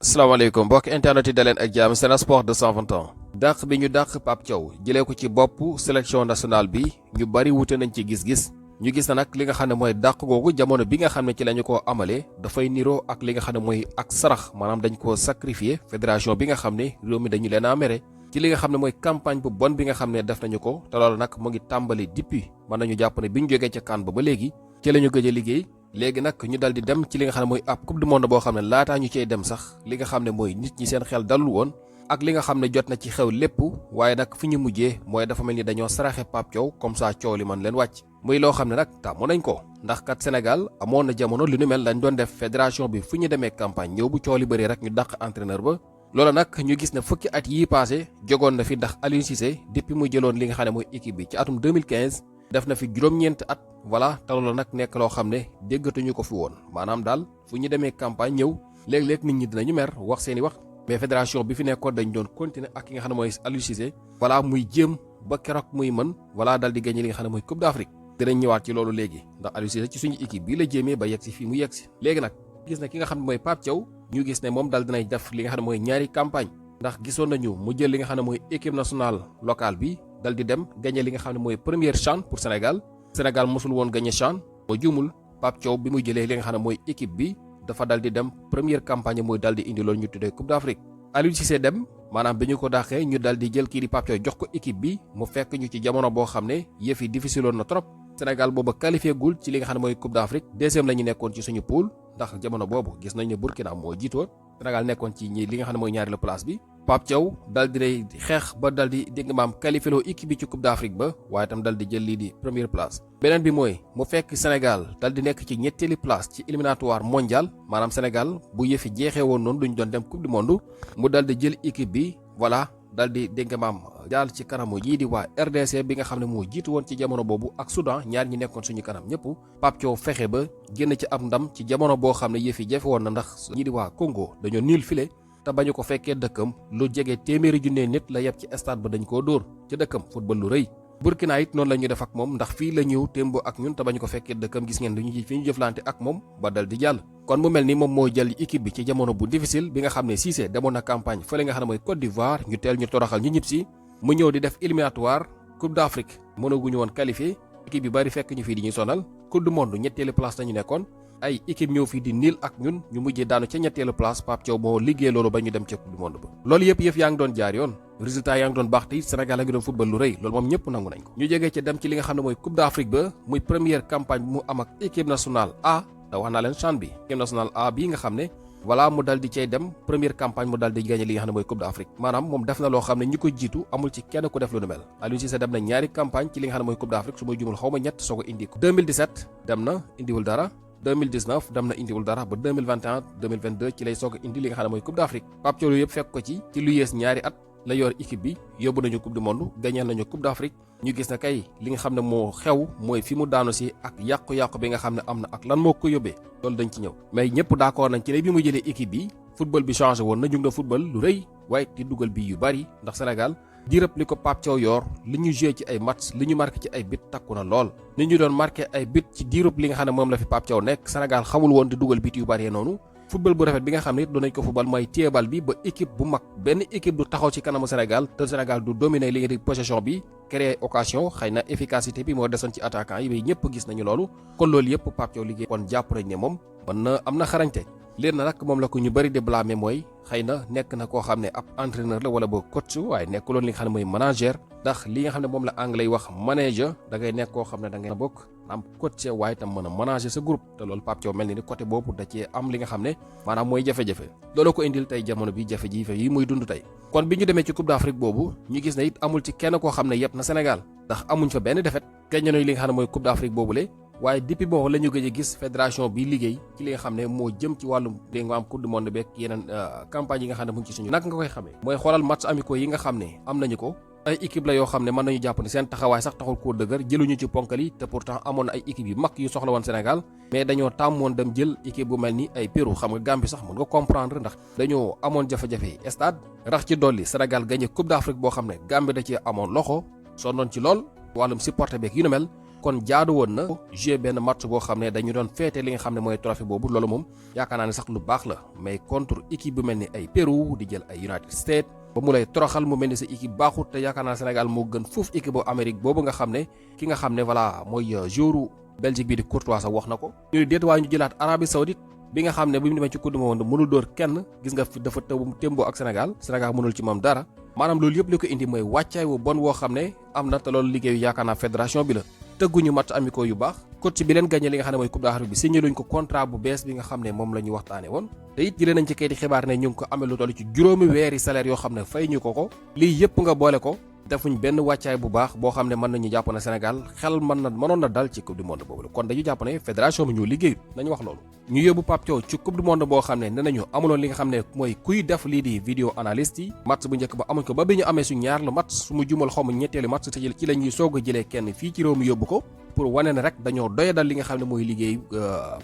asalaamaaleykum mbokk internet yi daleen ak jàmm Sen Sport 221 dàq bi ñu dàq Pape Thiaw jëlee ko ci bopp sélection nationale bi ñu bari wute nañ ci gis-gis ñu gis na nag li nga xam ne mooy dàq googu jamono bi nga xam ne ci lañu ko amalee dafay niroo ak li nga xam ne mooy ak sarax maanaam dañ koo sacrifier fédération bi nga xam ne réew mi dañu leen a mere ci li nga xam ne mooy campagne bu bon bi nga xam ne def nañu ko te loolu nag mu ngi tàmbali depuis mën nañu jàpp ne bi ñu jógee ca CAN ba léegi ci la ñu gëj a liggéey léegi nag ñu dal di dem ci li nga xam ne mooy ab coupe du monde boo xam ne laataa ñu cey dem sax li nga xam ne mooy nit ñi seen xel dalul woon ak li nga xam ne jot na ci xew lépp waaye nag fi ñu mujjee mooy dafa mel ni dañoo saraxe Pape Thiaw comme ça coow li man leen wàcc muy loo xam ne nag tàmmu nañ ko ndax kat Sénégal amoon na jamono li nu mel dañ doon def fédération bi fu ñu demee campagne ñëw bu coow li bëri rek ñu dàq entraîneur ba loolu nag ñu gis ne fukki at yii passé jogoon na fi ndax Aliou Cissé depuis mu jëloon li nga xam ne mooy équipe bi ci atum 2015 def na fi juróom-ñeenti at voilà te loolu nag nekk loo xam ne déggatuñu ko fi woon maanaam daal fu ñu demee campagne ñëw léeg-léeg nit ñi dinañu mer wax seeni wax mais fédération bi fi nekkoon dañ doon continuer ak ki nga xam ne mooy Aliou Cissé voilà muy jéem ba keroog muy mën voilà dal di gagné li nga xam ne mooy Coupe d'Afrique dinañ ñëwaat ci loolu léegi ndax Aliou Cissé ci suñu équipe bii la jéemee ba yegg si fii mu yegg si léegi nag gis na ki nga xam ne mooy Pape Thiaw ñu gis ne moom dal dinay def li nga xam ne mooy ñaari campagne ndax gisoon nañu mu jël li nga xam ne mooy équipe nationale locale bi dal di dem gagné li nga xam ne mooy première CHAN pour Sénégal mosul woon gagné CHAN moo juumul Pape Thiaw bi muy jëlee li nga xam ne mooy équipe bi dafa dal di dem première campagne mooy dal di indi loolu ñu tuddee Coupe d'Afrique Aliou Cissé dem maanaam bi ñu ko dàqee ñu dal di jël kii di Pape Thiaw jox ko équipe bi mu fekk ñu ci jamono boo xam ne yëf yi difficile woon na trop Sénégal booba qualifié gul ci li nga xam ne mooy Coupe d'Afrique deuxième la ñu nekkoon ci suñu poule ndax jamono boobu gis nañ ne Burkina moo jiitoon Sénégal nekkoon ci li nga xam ne mooy ñaareelu place bi Pape Thiaw dal di day xeex ba dal di dégg nga maam qualifié loo équipe bi ci Coupe d'Afrique ba waaye itam dal di jël lii di première place beneen bi mooy mu fekk Sénégal dal di nekk ci ñetteeli place ci éliminatoire mondial maanaam Sénégal bu yëfi jeexee woon noonu duñ doon dem Coupe du monde mu dal di jël équipe bi voilà dal di dégg nga maam daal ci kanamu yii di waa RDC bi nga xam ne moo jiitu woon ci jamono boobu ak Soudan ñaar ñi nekkoon suñu kanam ñëpp Pape Thiaw fexe ba génn ci ab ndam ci jamono boo xam ne yëfi jafe woon na ndax ñii di waa Congo dañoo niil file te bañu ko fekkee dëkkam lu jege téeméeri junne nit la yeb ci stade ba dañ koo dóor ci dëkkam football lu rëy Burkina it noonu la ñu def ak moom ndax fii la ñëw témbo ak ñun te bañu ko fekkee dëkkam gis ngeen duñu fi ñu jëflante ak moom ba dal di jàll kon mu mel ni moom moo jël équipe bi ci jamono bu difficile bi nga xam ne Cissé demoon na campagne fële nga xam ne mooy Côte d'Ivoire ñu teel ñu toroxal ñu ñib si mu ñëw di def éliminatoire Coupe d'Afrique mënaguñu woon qualifié équipe bi bari fekk ñu fii di ñuy sonal Coupe du monde ñetteelu place lañu nekkoon ay équipe ñëw fii di niil ak ñun ñu mujjee daanu ca ñetteelu place Pape Thiaw moo liggéey loolu ba ñu dem ca Coupe du monde ba loolu yëpp yaa ngi doon jaar yoon résultat yaa ngi doon baax te Sénégal a ngi doon football lu rëy loolu moom ñëpp nangu nañ ko ñu jógee ca dem ci li nga xam ne mooy Coupe d'Afrique ba muy première campagne bu mu am ak équipe nationale A te wax naa leen CHAN bi équipe nationale A bii nga xam ne voilà mu dal di cay dem première campagne mu dal di gagné li nga xam ne mooy Coupe d'Afrique maanaam moom def na loo xam ne ñi ko jiitu amul ci kenn ku def lu nu mel Aliou Cissé dem na ñaari campagne ci li nga xam ne mooy Coupe d'Afrique su may jumul xaw ma ñett soo ko indi ko 2017 dem na indiwul dara 2019 dem na indiwul dara ba 2021 2022 ci lay soog a indi li nga xam ne mooy Coupe d'Afrique Pape Thiaw yëpp fekk ko ci lu yées ñaari at la yor équipe bi yóbbu nañu Coupe du monde gagné nañu Coupe d'Afrique ñu gis na kay li nga xam ne moo xew mooy fi mu daanu si ak yàqu-yàqu bi nga xam ne am na ak lan moo ko yóbbee loolu dañ ci ñëw mais ñëpp d'accord nañ ci ne bi mu jëlee équipe bi football bi changé woon na ñu ngi doon football lu rëy waaye di dugal bi yu bari ndax Sénégal diirëb li ko Pape Thiaw yor li ñu joué ci ay match li ñu marqué ci ay bit takku na lool ni ñu doon marqué ay bit ci diirëb li nga xam ne moom la fi Pape Thiaw nekk Sénégal xamul woon di dugal bit yu bari noonu football bu rafet bi nga xam ne it doon nañ ko football mooy téye bal bi ba équipe bu mag benn équipe du taxaw ci kanamu Sénégal te Sénégal du dominer li nga di possession bi créer occasion xëy na efficacité bi moo desoon ci attaquant yi ñëpp gis nañu loolu kon loolu yëpp Pape Thiaw liggéey kon jàpp nañ ne moom mën na am na xarañte léegi nag moom la ko ñu bëri de blâmer mooy xëy na nekk na koo xam ne ab entraîneur la wala boo coach waaye nekkuloon li nga xam ne mooy manager ndax li nga xam ne moom la anglais wax manager da ngay nekk koo xam ne da ngay bokk am coach waaye tam mën a manager sa groupe te loolu Pape Thiaw mel ni côté boobu da cee am li nga xam ne maanaam mooy jafe-jafe loolu ko indil tey jamono bi jafe-jafe yi muy dund tey kon bi ñu demee ci Coupe d'Afrique boobu ñu gis ne it amul ci kenn koo xam ne yëpp na Sénégal ndax amuñ fa benn défaite gagné nañu li nga xam ne mooy Coupe d'Afrique boobule waaye depuis boobu la ñu gëj a gis fédération bi liggéey ci li nga xam ne moo jëm ci wàllum dégg nga am Coupe du monde beeg yeneen campagne yi nga xam ne mu ngi ci suñu naka nga koy xamee mooy xoolal match amicaux yi nga xam ne am nañu ko ay équipe la yoo xam ne mën nañu jàpp ne seen taxawaay sax taxul koo dëgër jëluñu ci ponkal yi te pourtant amoon na ay équipe yu mag yu soxla woon Sénégal mais dañoo tàmmoon dem jël équipe bu mel ni ay Pérou xam nga Gambie sax mën nga comprendre ndax dañoo amoon jafe-jafe stade rax ci dolli Sénégal gagné Coupe d'Afrique boo xam ne Gambie da ci amoon loxo sonnoon ci lool wàllum supporter beeg yu nu mel kon jaadu woon na jouer benn match boo xam ne dañu doon féete li nga xam ne mooy trophée boobu loolu moom yaakaar naa ne sax lu baax la mais contre équipe bu mel ni ay Pérou di jël ay United States ba mu lay toroxal mu mel ni sa équipe baaxut te yaakaar naa Sénégal moo gën foofu équipe bu Amérique boobu nga xam ne ki nga xam ne voilà mooy joueur Belgique bi di Courtois sax wax na ko ñu ne déet waaye ñu jëlaat Arabie Saoudite bi nga xam ne bi mu demee ci coupe du monde mënul dóor kenn gis nga fi dafa témboo ak Sénégal mënul ci moom dara maanaam loolu yëpp li ko indi mooy wàccaay wu bon woo xam ne am na te loolu liggéeyu yaakaar naa fédération bi la tëgguñu match amicaux yu baax coach bi leen gagné li nga xam ne mooy coupe d'Afrique bi signé luñ ko contrat bu bees bi nga xam ne moom la ñu waxtaane woon te it jëlee nañ ci kayiti xibaar ne ñu ngi ko amee lu toll ci juróomi weeri salaire yoo xam ne fay ñu ko lii yëpp nga boole ko defuñ benn wàccaay bu baax boo xam ne mën nañu jàpp ne Sénégal xel mënoon na dal ci coupe du monde boobu kon dañu jàpp ne fédération bi ñu liggéeyut nañu wax loolu ñu yóbbu Pape Thiaw ci coupe du monde boo xam ne ne nañu amuloon li nga xam ne mooy kuy def lii di vidéo analyste yi match bu njëkk ba amuñ ko ba bi ñu amee su ñaar la match su mu jumal xaw ma ñetteelu match te ci la ñuy soog a jëlee kenn fii ci réew mi yóbbu ko pour wane ne rek dañoo doyadal li nga xam ne mooy liggéey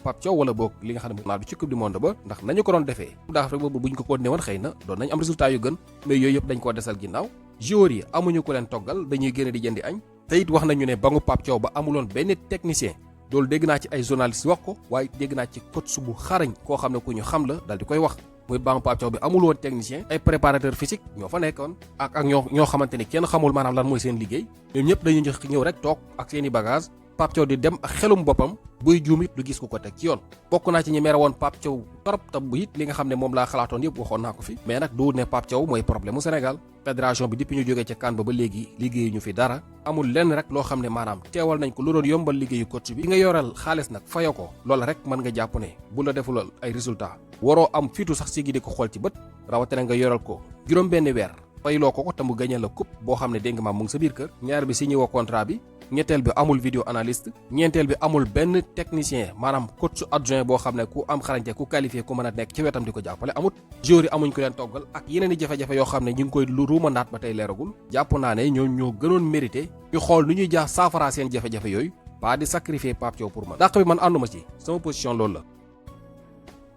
Pape Thiaw wala boog li nga xam ne bi ci coupe du monde ba ndax nañu ko doon defee ndax rek boobu buñ ko continué woon xëy na doon nañ am résultat yu gën mais yooyu yëpp dañ koo desal ginnaaw joueurs yi amuñu ko leen toggal dañuy génne di jëndi añ te it wax nañu ne ba ngu Pape Thiaw ba amuloon benn technicien loolu dégg naa ci ay journalistes wax ko waaye dégg naa ci coach bu xarañ koo xam ne ku ñu xam la dal di koy wax muy banc Pape Thiaw bi amul woon technicien ay préparateur physique ñoo fa nekkoon ak ñoo xamante ni kenn xamul maanaam lan mooy seen liggéey ñoom ñëpp dañuy ñëw rek toog ak seen i bagage Pape Thiaw di dem ak xelum boppam buy juum it du gis ku ko teg ci yoon bokk naa ci ñi mere woon Pape Thiaw torop te bu it li nga xam ne moom laa xalaatoon yëpp waxoon naa ko fi mais nag du ne Pape Thiaw mooy problème mu Sénégal fédération bi depuis ñu jógee ca CAN ba léegi liggéeyu ñu fi dara amul lenn rek loo xam ne maanaam teewal nañ ko lu doon yombal liggéeyu coach bi nga yoral xaalis nag fayo ko loola rek mën nga jàpp ne bu la deful ay résultat waroo am fitu sax si gi di ko xool ci bët rawatina nga yoral ko juróom benn weer fayloo ko te mu gagné la coupe boo xam ne dégg nga maam mu ngi sa biir kër ñaar bi signé woo contrat bi ñetteel bi amul vidéo analyste ñeenteel bi amul benn technicien maanaam coach adjoint boo xam ne ku am xarañte ku qualifié ku mën a nekk ci wetam di ko jàppale amut joueurs yi amuñ ko leen toggal ak yeneen i jafe-jafe yoo xam ne ñu ngi koy lu ruumandaat ba tey leeragul jàpp naa ne ñoo gënoon mérité ñu xool nu ñuy jaax saafara seen jafe-jafe yooyu pas di sacrifier Pape Thiaw pour man dàq bi man ànduma ci sama position loolu la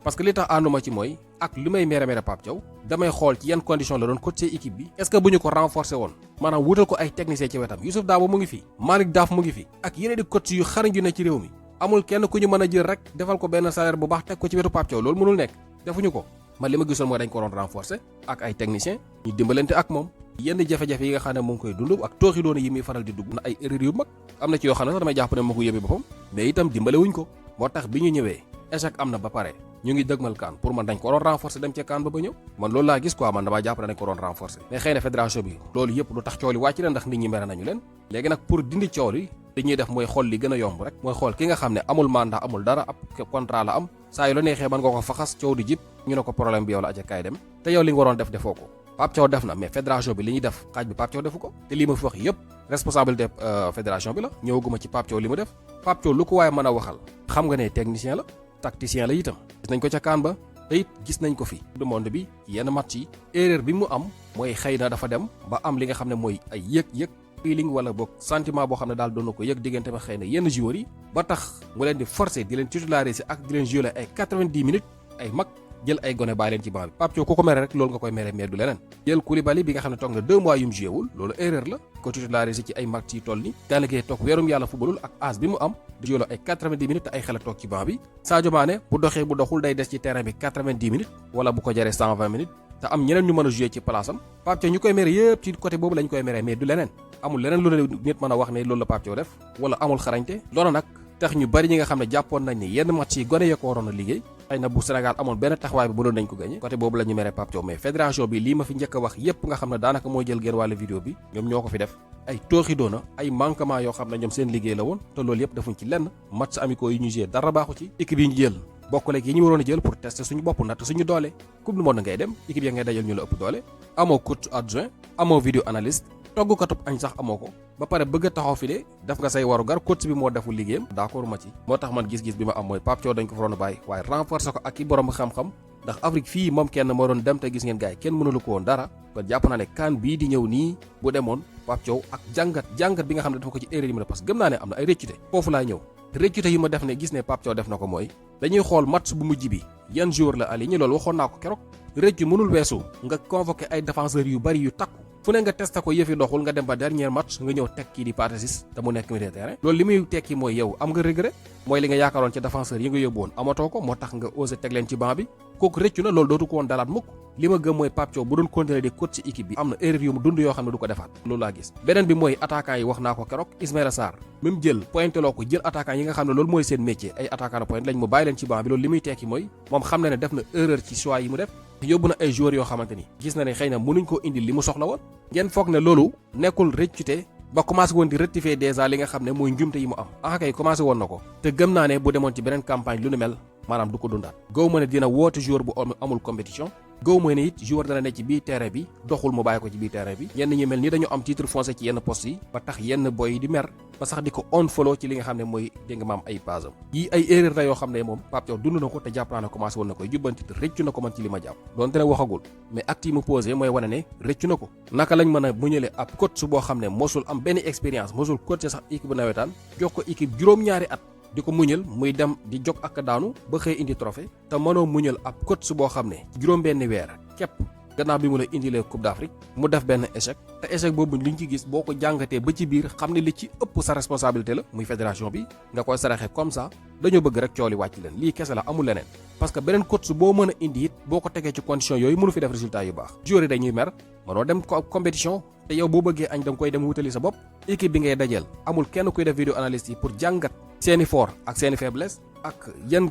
parce que li tax ànduma ci mooy ak li may mere Pape Thiaw damay xool ci yan condition la doon coacher équipe bi est-ce que bu ñu ko renforcer woon maanaam wutal ko ay technicien ci wetam Youssouf Dabo mu ngi fi Malick Daaf mu ngi fi ak yeneen di coach yu xarañ yu ne ci réew mi amul kenn ku ñu mën a jël rek defal ko benn salaire bu baax teg ko ci wetu Pape Thiaw loolu mënul nekk defuñu ko man li ma gisoon mooy dañ ko doon renforcer ak ay technicien ñu dimbalante ak moom yenn jafe-jafe yi nga xam ne mu ngi koy dund ak tooxi doona yi muy faral di dugg na ay erreur yu mag am na ci yoo xam ne sax damay jàpp ne moo ko yóbbee boppam mais itam dimbale wuñ ko moo tax bi ñu ñëwee échec am na ba pare ñu ngi dëgmal CAN pour man dañ ko doon renforcer dem ca CAN ba ñëw man loolu laa gis quoi man damaa jàpp ne dañ ko doon renforcer mais xëy na fédération bi loolu yëpp lu tax coow li wàcc na ndax nit ñi mere nañu leen léegi nag pour dindi coow li ñuy def mooy xool li gën a yomb rek mooy xool ki nga xam ne amul mandat amul dara ab contrat la am saa yu la neexee mën nga ko faxas coow di jib ñu ne ko problème bi yow la aja kaay dem te yow li nga waroon def defoo ko Pape Thiaw def na mais fédération bi li ñuy def xaaj bi Pape Thiaw defu ko te lii ma fi wax yëpp responsabilité fédération bi la ñëwaguma ci Pape Thiaw li mu def Pape Thiaw lu ko waaye mën a waxal xam nga ne technicien la tacticien la itam gis nañ ko ca CAN ba te it gis nañ ko fi du monde bi yenn match yi erreur bi mu am mooy xëy na dafa dem ba am li nga xam ne mooy ay yëg-yëg feeling wala boog sentiment boo xam ne daal doon na ko yëg diggante ba xëy na yenn joueurs yi ba tax mu leen di forcer di leen titulariser ak di leen jouer ay 90 minutes ay mag jël ay gone bàyyi leen ci banc bi Pape Thiaw ku ko mere rek loolu nga koy mere mais du leneen jël Koulibaly bi nga xam ne toog na 2 mois yu mu joué wul loolu erreur la ko titulariser ci ay match yi toll ni Gana Gueye toog weerum yàlla footballul ak âge bi mu am di joué ay 90 minutes te ay xel a toog ci banc bi Sadio Mané bu doxee bu doxul day des ci terrain bi 90 minutes wala bu ko jaree 120 minutes te am ñeneen ñu mën a joué ci place am Pape Thiaw ñu koy mere yëpp ci côté boobu lañ koy mere mais du leneen amul leneen lu ne nit mën a wax ne loolu la Pape Thiaw def wala amul xarañte loolu nag tax ñu bari ñi nga xam ne jàppoon nañ ne yenn match yi gone ya ko waroon a liggéey xëy na bu Sénégal amoon benn taxawaay bi mënoon nañ ko gagné côté boobu la ñu mere Pape Thiaw mais fédération bi lii ma fi njëkk a wax yépp nga xam ne daanaka mooy jël genn wàllu vidéo bi ñoom ñoo ko fi def ay tooxi doona ay manquement yoo xam ne ñoom seen liggéey la woon te loolu yépp defuñ ci lenn match amicaux yi ñu joué dara baaxu ci équipe yi ñu jël bokkaleeg yi ñu waroon a jël pour tester suñu bopp natt suñu doole coupe du monde ngay dem équipe ya ngay dajal ñu la ëpp doole amoo coach adjoint amoo vidéo analyste toggkatub añ sax amoo ko ba pare bëgg a taxaw fi de def nga say waru gar coach bi moo deful liggéeyam d'accord ma ci moo tax man gis-gis bi ma am mooy Pape Thiaw dañ ko fa doon bàyyi waaye renforcer ko ak i borom xam-xam ndax Afrique fii moom kenn moo doon dem te gis ngeen gars yi kenn mënulu ko woon dara kon jàpp naa ne CAN bii di ñëw nii bu demoon Pape Thiaw ak jàngat bi nga xam ne dafa ko ci erreur yi mu def parce que gëm naa ne am na ay rëccute foofu laa ñëw rëccute yi ma def ne gis ne Pape Thiaw def na ko mooy dañuy xool match bu mujj bi yan jour la aligné loolu waxoon naa ko keroog rëcc mënul weesu nga convoqué ay défenseurs yu bari yu takku fu ne nga testé ko yëfi doxul nga dem ba dernier match nga ñëw teg kii di Pathé Ciss te mu nekk milieu de terrain loolu li muy tekki mooy yow am nga regret mooy li nga yaakaaroon ci défenseur yi nga yóbbu woon amatoo ko moo tax nga osé teg leen ci banc bi kooku rëccu na loolu dootu ko woon dalaat mukk li ma gëm mooy Pape Thiaw bu doon continuer di coach ci équipe bi am na erreur yu mu dund yoo xam ne du ko defaat loolu laa gis beneen bi mooy attaquant yi wax naa ko keroog Ismaïla Sarr même jël pointé loo ko jël attaquant yi nga xam ne loolu mooy seen métier ay attaquant de pointe lañ mu bàyyi leen ci banc bi loolu li muy tekki mooy moom xam na ne def na erreur ci choix yi mu def yóbbu na ay joueurs yoo xamante ni gis na ne xëy na mënuñ koo indi li mu soxla woon ngeen foog ne loolu nekkul rëccute ba commencé woon di rectifier déjà li nga xam ne mooy njumte yi mu am kay commencé woon na ko te gëm naa ne bu demoon ci beneen campagne lu nu mel maanaam du ko dundaat gaw ma ne dina woote joueur bu amul compétition gaw ma ne it joueur dana ne ci biir terrain bi doxul mu bàyyi ko ci biir terrain bi yenn ñi mel ni dañu am titre foncier ci yenn poste yi ba tax yenn boy yi di mer ba sax di ko on follow ci li nga xam ne mooy dégg nga maam ay pasam yi ay erreur la yoo xam ne moom Pape Thiaw dund na ko te jàpp naa ne commencé woon na koy jubbanti te rëccu na ko man ci li ma jàpp doonte ne waxagul mais acte yi mu posé mooy wane ne rëccu na ko naka lañ mën a muñale ab coach boo xam ne mosul am benn expérience mosul coach sax équipe bu nawetaan jox ko équipe juróom-ñaari at di ko muñal muy dem di jog ak daanu ba xëy indi trophée te mënoo muñal ab coach boo xam ne juróom-benn weer képp gannaaw bi mu la indilee Coupe d'Afrique mu def benn échec te échec boobu liñ ci gis boo ko jàngatee ba ci biir xam ne li ci ëpp sa responsabilité la muy fédération bi nga koy saraxe comme ça dañoo bëgg rek cooli wàcc leen lii kese la amul leneen parce que beneen coach boo mën a indi it boo ko tegee ci condition yooyu mënu fi def résultat yu baax joueurs yi dañuy mer mënoo dem compétition te yow boo bëggee añ da nga koy dem wutali sa bopp équipe bi ngay dajeel amul kenn kuy def vidéo analyste yi pour jàngat seeni fort ak seeni faiblesse ak yan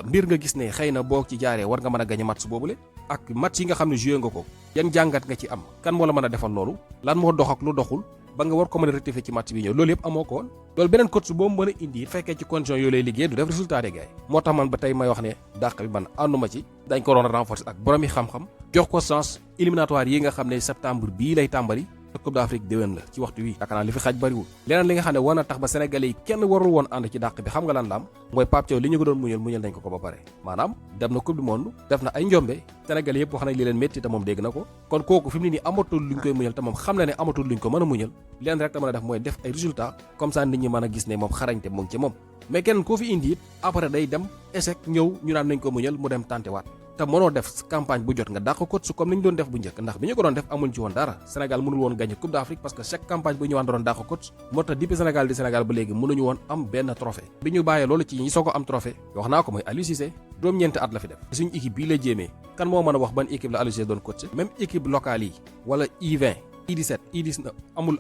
mbir nga gis ne xëy na boo ci jaaree war nga mën a gañe match boobule ak match yi nga xam ne joué nga ko yan jàngat nga ci am kan moo la mën a defal loolu lan moo dox ak lu doxul ba nga war ko mën a rectifier ci match bi ñëw loolu yëpp amoo ko woon loolu beneen coach boo mën a indi fekkee ci condition yooyu lay liggéey du def résultat de gars moo tax man ba tey may wax ne dàq bi man ànduma ci dañ ko doon renforcer ak borom yi xam-xam jox ko chance éliminatoire yi nga xam ne septembre bii lay tàmbali Coupe d'Afrique déwén la ci waxtu wi yaakaar naa li fi xaj bariwul leneen li nga xam ne war na tax ba sénégalais yi kenn warul woon ànd ci dàq bi xam nga lan la am mooy Pape Thiaw li ñu ko doon muñal nañ ko ba pare maanaam dem na coupe du monde def na ay njombe sénégalais yëpp wax nañ li leen métti te moom dégg na ko kon kooku fi mu ne nii amatul luñ koy muñal te moom xam na ne amatul luñ ko mën a muñal leen rek da mën a def mooy def ay résultats comme ça nit ñi mën a gis ne moom xarañte mu ngi ci moom mais kenn koo fi indi it après day dem échec ñëw ñu naan nañ ko muñal mu dem tànte waat te mënoo def campagne bu jot nga dàq coach comme ni ñu doon def bu njëkk ndax bi ñu ko doon def amuñ ci woon dara Sénégal mënul woon gagné Coupe d'Afrique parce que chaque campagne bu ñëwaan doon dàq coach moo tax depuis Sénégal di Sénégal ba léegi mënuñu woon am benn trophée bi ñu bàyyee loolu ci ñi soog a am trophée wax naa ko mooy Aliou Cissé juróom-ñeenti at la fi def suñu équipe bii la jéemee kan moo mën a wax ban équipe la Aliou Cissé doon coach même équipe locale yi wala U20 U17 U19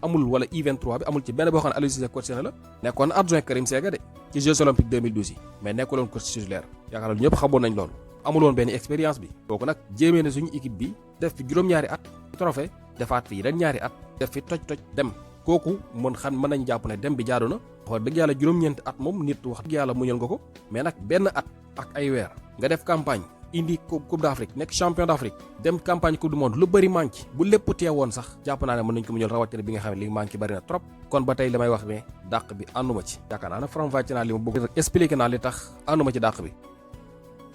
amul wala U23 bi amul ci benn boo xam ne Aliou Cissé coach na la nekkoon adjoint Karim Séga de ci Jeux olympiques 2012 yi mais nekkuloon coach titulaire yaakaar naa ñëpp xamoon nañ loolu amul woon benn expérience bi kooku nag jéemee na suñu équipe bi def fi juróom-ñaari at trophée defaat fi yeneen ñaari at def fi toj dem kooku mën nañ jàpp ne dem bi jaadu na wax dëgg yàlla juróom-ñeenti at moom nit wax dëgg yàlla muñal nga ko mais nag benn at ak ay weer nga def campagne indi coupe d'Afrique nekk champion d'Afrique dem campagne coupe du monde lu bëri manqué bu lépp teewoon sax jàpp naa ne mën nañ ko muñal rawatina bi nga xam ne li manqué bëri na trop kon ba tey li may wax ne dàq bi ànduma ci yaakaar naa ne faram-fàcce naa li ma bëgg expliqué naa li tax ànduma ci dàq bi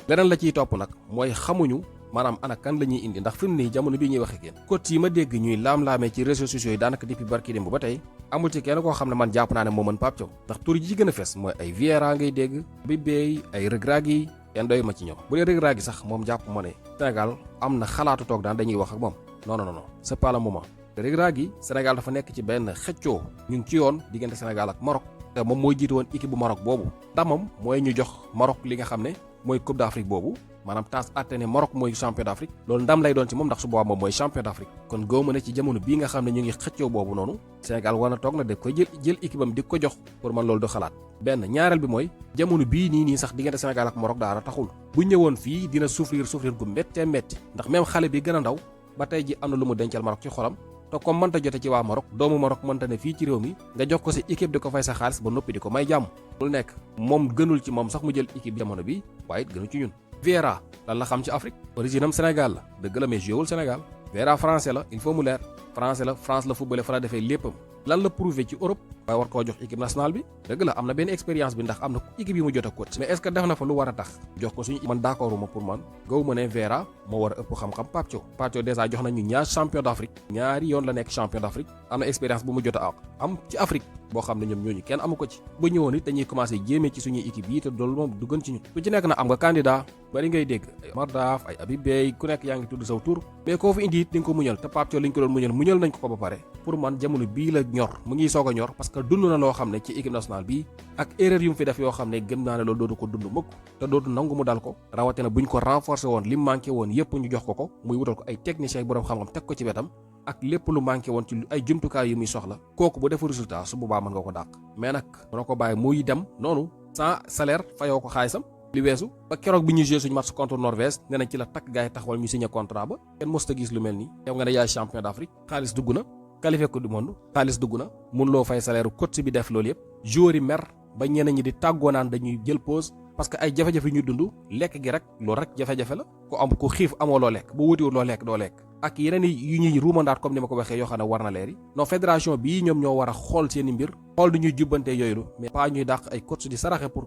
leneen la ciy topp nag mooy xamuñu maanaam ana kan la ñuy indi ndax fi mu nii jamono bii ñuy waxe kenn coach yi ma dégg ñuy laam-laamee ci réseaux sociaux yi daanaka depuis barki démb ba tey amul ci kenn koo xam ne man jàpp naa ne moo mën Pape Thiaw ndax tur yi ci gën a fees mooy ay Vieira ngay dégg bi Bey ay Regragui yi kenn doy ma ci ñoom bu dee Regragui sax moom jàpp ma ne Sénégal am na xalaatu toog daan dañuy wax ak moom non c'est pas le moment Regragui Sénégal dafa nekk ci benn xëccoo ñu ngi ci yoon diggante Sénégal ak Maroc te moom mooy jiite woon équipe bu Maroc boobu ndamam mooy ñu jox Maroc li nga xam ne mooy Coupe d'Afrique boobu maanaam taas àtte ne Maroc mooy champion d'Afrique loolu ndam lay doon ci moom ndax su boobaa moom mooy champion d'Afrique kon góoma ne ci jamono bii nga xam ne ñu ngi xëccoo boobu noonu Sénégal war na toog na daf koy jël équipe am di ko jox pour man loolu du xalaat benn ñaareel bi mooy jamono bii nii sax diggante Sénégal ak Maroc daara taxul bu ñëwoon fii dina souffrir gu méttee métti ndax même xale bi gën a ndaw ba tey ji am na lu mu dencal Maroc ci xolam te comme mënta jote ci waa Maroc doomu Maroc mënta ne fii ci réew mi nga jox ko sa équipe di ko fay sa xaalis ba noppi di ko may jàmm lu nekk moom gënul ci moom sax mu jël équipe jamono bi waaye it gënu ci ñun Vieira lan la xam ci Afrique origine am Sénégal la dëgg la mais joué Sénégal Vieira français la il faut mu leer français la France la footballé fa la defee léppam lan la prouvé ci Europe waaye war koo jox équipe nationale bi dëgg la am na benn expérience bi ndax am na équipe yi mu jot a coach mais est-ce que def na fa lu war a tax jox ko suñu man d'accord ma pour man gaw ma ne Vieira moo war a ëpp xam-xam Pape Thiaw déjà jox nañu ñaar champion d'Afrique ñaari yoon la nekk champion d'Afrique am na expérience bu mu jot a am ci Afrique boo xam ne ñoom ñooñu kenn amu ko ci bu ñëwoon it dañuy commencé jéemee ci suñuy équipe yi te loolu moom du gën ci ñun ku ci nekk na am nga candidat bari ngay dégg ay Mardaaf ay Habib Beye ku nekk yaa ngi tudd saw tur mais koo fi indi it di nga ko muñal te Pape Thiaw li ñu ko doon muñal nañ ko ba pare pour man jamono bii la ñor mu ngi soog a ñor parce que dund na loo xam ne ci équipe nationale bi ak erreur yu mu fi def yoo xam ne gëm naa ne loolu dootu ko dund mukk te dootu nangu mu dal ko rawatina buñ ko renforcer woon li manqué woon yépp ñu jox ko muy wutal ko ay techniciens borom xam-xam teg ko ci wetam ak lépp lu manqué woon ci ay jumtukaay yu muy soxla kooku bu defu résultat su boobaa mën nga ko dàq mais nag mën ko bàyyi muy dem noonu sans salaire fayoo ko xaalisam li weesu ba keroog bi ñu joué suñu match contre Norvège nee nañ ci la takk gars yi taxawal ñu signé contrat ba kenn mosta gis lu mel nii yow nga ne yaay champion d'Afrique xaalis dugg na qualifié coupe du monde xaalis dugg na mun loo fay salaire coach bi def loolu yëpp joueurs yi mer ba ñeneen ñi di tàggoo naan dañuy jël pause parce que ay jafe-jafe yu ñu dund lekk gi rek loolu rek jafe-jafe la ku am ku xiif amoo loo lekk bu wutiwul loo lekk doo lekk ak yeneen yu ñuy ruumandaat comme ni ma ko waxee yoo xam ne war na leer yi non fédération bii ñoom ñoo war a xool seen i mbir xool du ñuy jubbante yooyu mais pas ñuy dàq ay coach di saraxe pour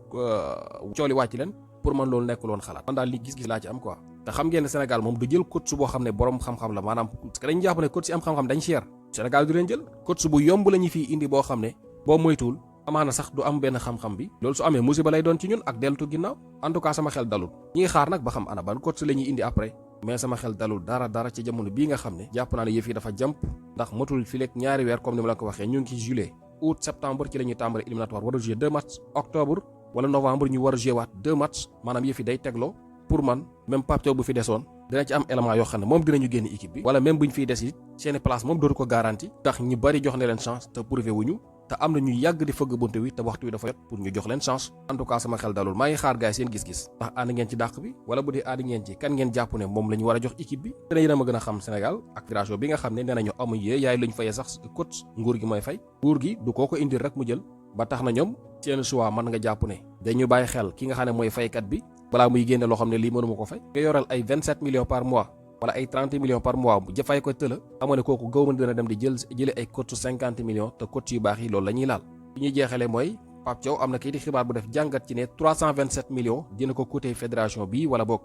cooli wàcc leen pour man loolu nekkul woon xalaat man daal li gis-gis laa ci am quoi te xam ngeen ne Sénégal moom du jël coach boo xam ne borom xam-xam la maanaam parce que dañu jàpp ne coach yi am xam-xam dañ cher Sénégal du leen jël coach bu yomb la ñu fii indi boo xam ne boo moytuwul amaana sax du am benn xam-xam bi loolu su amee musiba lay doon ci ñun ak deltu ginnaaw en tout cas sama xel dalul ñi ngi xaar nag ba xam ana ban coach la ñuy indi après mais sama xel dalul dara ci jamono bii nga xam ne jàpp naa ne yëf yi dafa jàmp ndax matul fileeg ñaari weer comme ni ma la ko waxee ñu ngi ci juillet août septembre ci la ñuy tàmbali éliminatoire war a jouer 2 matchs octobre wala novembre ñu war a jouer waat 2 matchs maanaam yëf yi day tegloo pour man même Pape Thiaw bu fi desoon dina ci am élément yoo xam ne moom dinañu génn équipe bi wala même buñ fiy des it seeni place moom dootu ko garanti ndax ñu bari jox ne leen chance te prouvé wuñu te am na ñu yàgg di fëgg bunte wi te waxtu wi dafa jot pour ñu jox leen chance en tout cas sama xel dalul maa ngi xaar gaay seen gis-gis ndax ànd ngeen ci dàq bi wala bu dee ànd ngeen ci kan ngeen jàpp ne moom la ñu war a jox équipe bi dina yéen a ma gën a xam Sénégal ak fédération bi nga xam ne nee nañu amuñ yee yaay luñ fayee sax coach nguur gi mooy fay nguur gi du koo ko indil rek mu jël ba tax na ñoom seen choix mën nga jàpp ne dañu bàyyi xel ki nga xam ne mooy faykat bi balaa muy génne loo xam ne lii mënuma ko fay nga yoral ay 27 millions par mois wala ay 30 millions par mois jafay ko tëla xam ne kooku gaw mën dina dem di jële ay coach 50 millions te coach yu baax yi loolu la ñuy laal li ñuy jeexale mooy Pape Thiaw am na kii di xibaar bu def jàngat ci ne 327 millions dina ko coûter fédération bi wala boog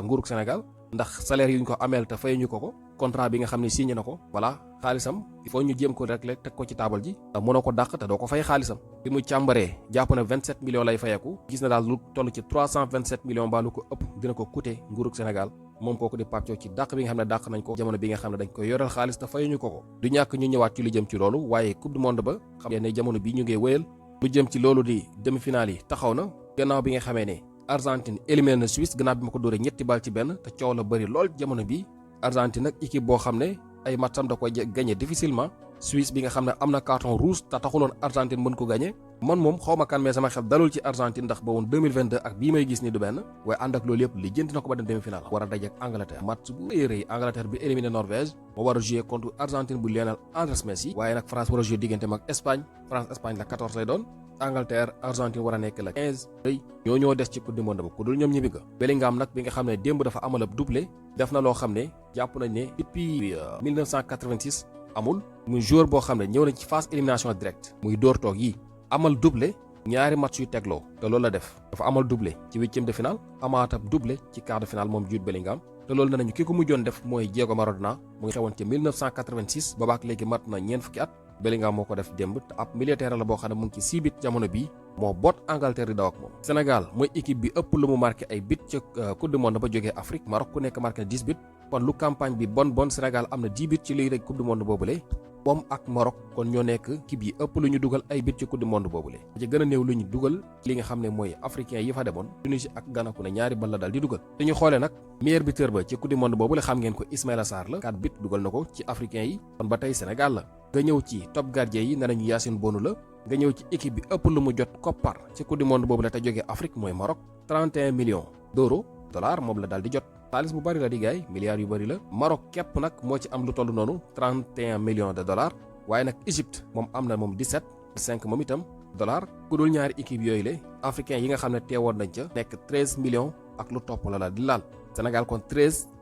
nguurug Sénégal ndax salaire yu ñu ko ameel te fayuñu ko contrat bi nga xam ne signé na ko voilà xaalisam il faut ñu jéem ko rek teg ko ci taabal ji te mënoo ko dàq te doo ko fay xaalisam bi mu càmbaree jàpp na 27 millions lay fayeku gis na daal lu toll ci 327 millions mbaa lu ko ëpp dina ko coûter nguurug Sénégal moom kooku di Pape Thiaw ci dàq bi nga xam ne dàq nañ ko jamono bi nga xam ne dañ koy yoral xaalis te fayuñu ko du ñàkk ñu ñëwaat ci lu jëm ci loolu waaye coupe du monde ba xam ngeen ne jamono bi ñu ngi wéyal lu jëm ci loolu di demi-finale yi taxaw na gannaaw bi nga xamee ne Argentine éliminé na Suisse gannaaw bi ma ko dóoree ñetti bal ci benn te coow la bëri lool jamono bi Argentine nag équipe boo xam ne ay matcham da koy gagné difficilement Suisse bi nga xam ne am na carton rouge te taxuloon Argentine mën ko gagné man moom xaw ma kan mais sama xel dalul ci Argentine ndax ba woon 2022 ak bii may gis ni du benn waaye ànd ak loolu yëpp li jënti na ko ba dem demi-finale war a daje ak Angleterre match bu rëy Angleterre bi éliminé Norvège moo war a jouer contre Argentine bu Lionel Andrés Messi waaye nag France war a jouer digganteem ak Espagne France Espagne la 14 lay doon Angleterre Argentine war a nekk la 15 rëy ñoo des ci coupe du monde ba ku dul ñoom ñibbi ga Bellingham nag bi nga xam ne démb dafa amal ab doublé def na loo xam ne jàpp nañ ne depuis 1986 amul muy joueur boo xam ne ñëw na ci phase élimination directe muy door toog yi amal doublé ñaari match yu tegloo te loolu la def dafa amal doublé ci huitième de finale amaatab doublé ci quart de finale moom Jude Bellingham te loolu ne nañu ki ko mujjoon def mooy Diego Maradona mu ngi xewoon ci 1986 boobaak léegi mat na ñeent fukki at Bellingham moo ko def démb te ab militaire la boo xam ne mu ngi ci 6 bit jamono bii moo boot Angleterre di daw ak moom Sénégal mooy équipe bi ëpp lu mu marqué ay bit ca coupe du monde ba jógee Afrique Maroc ku nekk marqué na 10 bit kon lu campagne bi bon Sénégal am na 10 bit ci liy rek coupe du monde boobule moom ak Maroc kon ñoo nekk équipe yi ëpp lu ñu dugal ay bit ci coupe du monde boobule ci gën a néew lu ñu dugal li nga xam ne mooy africain yi fa demoon Tunisie ak Ghana ku ne ñaari bal la daal di dugal te ñu xoolee nag meilleur buteur ba ci coupe du monde boobule xam ngeen ko Ismaïla Sarr la 4 bit dugal na ko ci africain yi kon ba tey Sénégal la nga ñëw ci top gardien yi ne nañu Yacine Bonou la nga ñëw ci équipe bi ëpp lu mu jot koppar ci coupe du monde boobule te jógee Afrique mooy Maroc 31 millions d'euros dollars moom la daal di jot xaalis bu bari la di gaay milliards yu bari la Maroc képp nag moo ci am lu toll noonu 31 millions de dollars waaye nag Égypte moom am na moom 17,5 moom itam dollars ku dul ñaari équipe yooyu la africain yi nga xam ne teewoon nañ ca nekk 13 millions ak lu topp la di laal Sénégal kon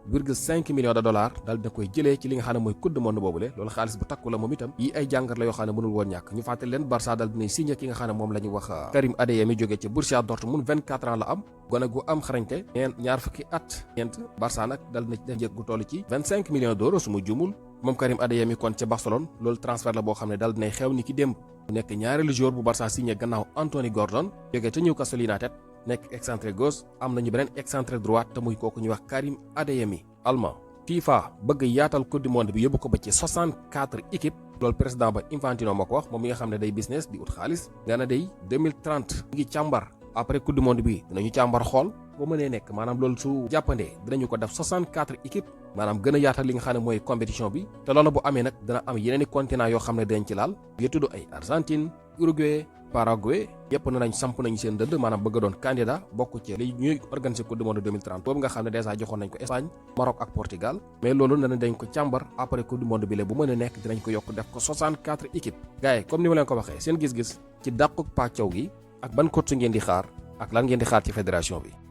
13,5 millions de dollars daal dina koy jëlee ci li nga xam ne mooy coupe du monde boobule loolu xaalis bu takku la moom itam yi ay jàngat la yoo xam ne mënul woon ñàkk ñu fàttali leen Barça daal dinay signé ki nga xam ne moom la ñu wax Karim Adeyemi jógee ci Borussia Dortmund 24 ans la am gone gu am xarañte ñaar fukki at ñeent Barça nag dal na def njëg gu toll ci 25 millions d'euros su ma jumul moom Karim Adeyemi kon ca Barcelone loolu transfert la boo xam ne daal dinay xew ni ki démb bu nekk ñaareelu joueur bu Barça signé gannaaw Anthony Gordon jógee ca Newcastle United nekk excentré gauche am nañu beneen excentré droite te muy kooku ñuy wax Karim Adeyemi allemand. FIFA bëgg yaatal coupe du monde bi yóbbu ko ba ci 64 équipes loolu président ba Infantino moo ko wax moom mi nga xam ne day business di ut xaalis nee na day 2030 ngi càmbar après coupe du monde bi dinañu càmbar xool boo mënee nekk maanaam loolu su jàppandee dinañu ko def 64 équipes maanaam gën a yaatal li nga xam ne mooy compétition bi te loolu bu amee nag dina am yeneen i continent yoo xam ne dañ ci laal yu tudd ay Argentine Uruguay Paraguay yëpp nañ samp nañu seen dënd maanaam bëgg a doon candidat bokk ci li ñuy organiser coupe du monde 2030 boobu nga xam ne dèjà joxoon nañ ko Espagne Maroc ak Portugal mais loolu ne dañ ko càmbar après coupe du monde bi la bu mën a nekk dinañ ko yokk def ko 64 équipes gars yi comme ni ma leen ko waxee seen gis-gis ci dàquk pàccaw gi ak ban coach ngeen di xaar ak lan ngeen di xaar ci fédération bi